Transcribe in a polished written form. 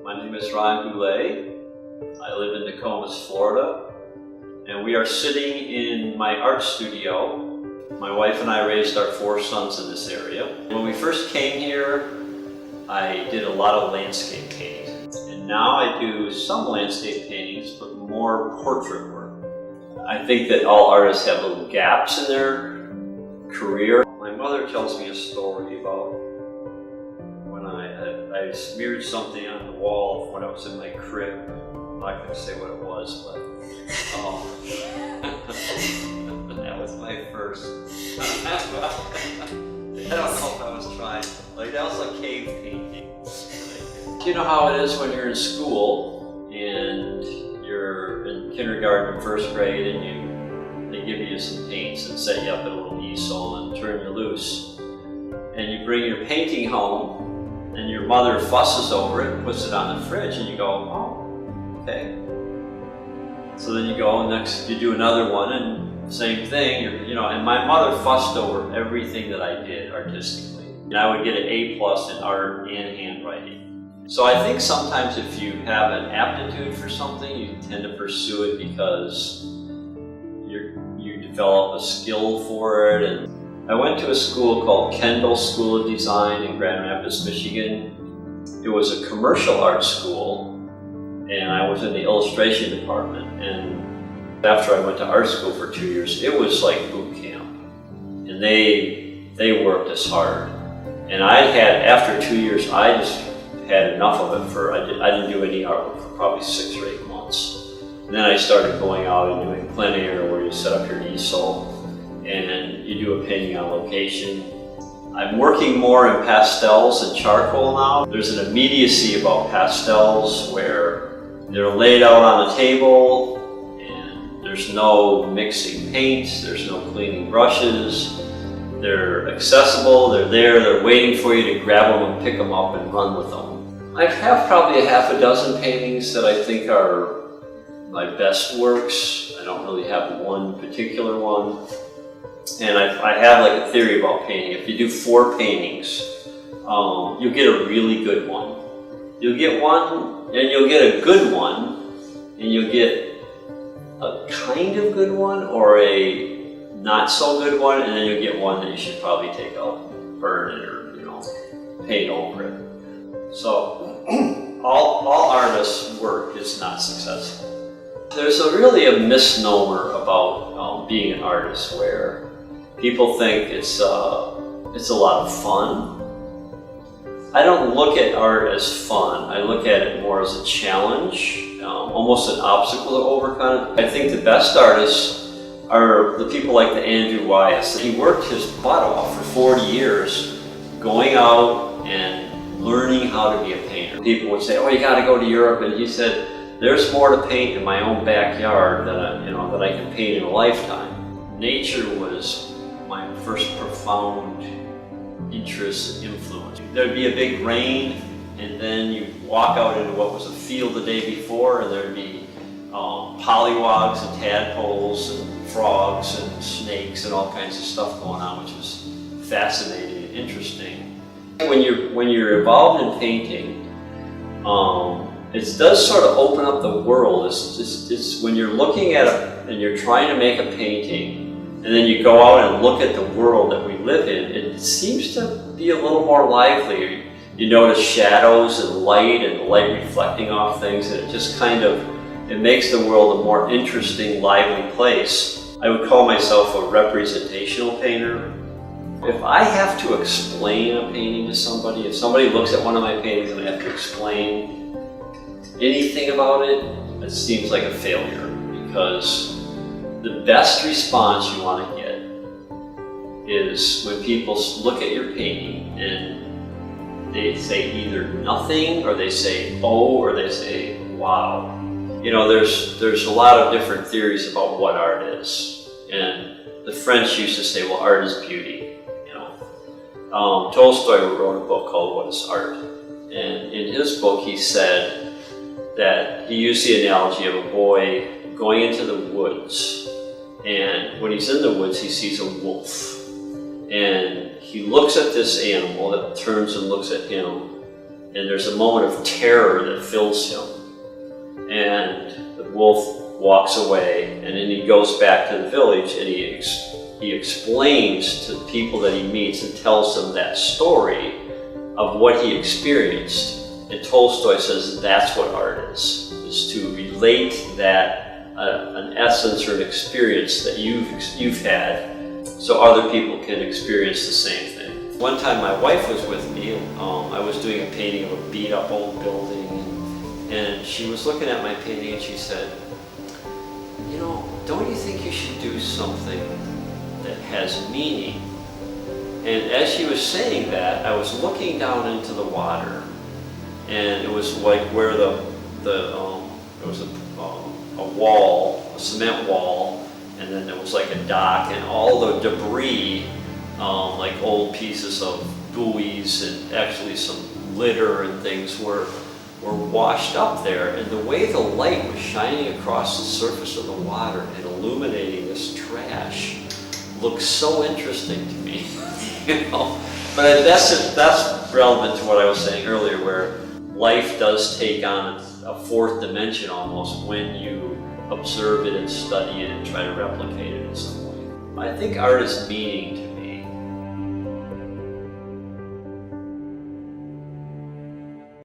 My name is Goulet. I live in Nokomis, Florida, and we are sitting in my art studio. My wife and I raised our 4 sons in this area. When we first came here, I did a lot of landscape painting, and now I do some landscape paintings, but more portrait work. I think that all artists have little gaps in their career. My mother tells me a story about when I smeared something on the wall when I was in my crib. I'm not going to say what it was, but that was my first. I don't know if I was trying. That was like cave painting. You know how it is when you're in school and you're in kindergarten, first grade, and they give you some paints and set you up at a little easel and turn you loose. And you bring your painting home, and your mother fusses over it, puts it on the fridge, and you go, oh, okay. So then you go and next you do another one, and same thing, and my mother fussed over everything that I did artistically. And I would get an A+ in art and handwriting. So I think sometimes if you have an aptitude for something, you tend to pursue it because you develop a skill for it. And I went to a school called Kendall School of Design in Grand Rapids, Michigan. It was a commercial art school, and I was in the illustration department. And after I went to art school for 2 years, it was like boot camp. And they worked us hard. And after 2 years, I just had enough of it I didn't do any artwork for probably 6 or 8 months. And then I started going out and doing plein air, where you set up your easel and you do a painting on location. I'm working more in pastels and charcoal now. There's an immediacy about pastels where they're laid out on a table and there's no mixing paints, there's no cleaning brushes. They're accessible, they're there, they're waiting for you to grab them and pick them up and run with them. I have probably a half a dozen paintings that I think are my best works. I don't really have one particular one. And I have like a theory about painting. If you do 4 paintings, you'll get a really good one. You'll get one, and you'll get a good one, and you'll get a kind of good one, or a not so good one, and then you'll get one that you should probably take out, burn it, or paint over it. So all artists' work is not successful. There's really a misnomer about being an artist, where people think it's a lot of fun. I don't look at art as fun. I look at it more as a challenge, almost an obstacle to overcome. I think the best artists are the people like the Andrew Wyeth. He worked his butt off for 40 years going out and learning how to be a painter. People would say, oh, you got to go to Europe, and he said, there's more to paint in my own backyard than I can paint in a lifetime. Nature was my first profound interest and influence. There'd be a big rain, and then you'd walk out into what was a field the day before, and there'd be pollywogs and tadpoles and frogs and snakes and all kinds of stuff going on, which was fascinating and interesting. When you're involved in painting, it does sort of open up the world. It's when you're looking at it and you're trying to make a painting, and then you go out and look at the world that we live in, it seems to be a little more lively. You notice shadows and light, and the light reflecting off things, and it just it makes the world a more interesting, lively place. I would call myself a representational painter. If I have to explain a painting to somebody, if somebody looks at one of my paintings and I have to explain anything about it, it seems like a failure, because the best response you want to get is when people look at your painting and they say either nothing, or they say oh, or they say wow. There's a lot of different theories about what art is, and the French used to say, well, art is beauty. Tolstoy wrote a book called What is Art? And in his book he said that he used the analogy of a boy going into the woods, and when he's in the woods he sees a wolf, and he looks at this animal that turns and looks at him, and there's a moment of terror that fills him. And the wolf walks away, and then he goes back to the village, and he explains to the people that he meets and tells them that story of what he experienced. And Tolstoy says that's what art is to relate that, an essence or an experience that you've had, so other people can experience the same thing. One time my wife was with me, and I was doing a painting of a beat up old building, and she was looking at my painting and she said, you know, don't you think you should do something that has meaning? And as she was saying that, I was looking down into the water, and it was like where there was a wall, a cement wall, and then there was like a dock, and all the debris, like old pieces of buoys and actually some litter and things were washed up there. And the way the light was shining across the surface of the water and illuminating this trash looked so interesting to me. You know? But that's relevant to what I was saying earlier, where life does take on a fourth dimension almost when you observe it and study it and try to replicate it in some way. I think art is meaning to me.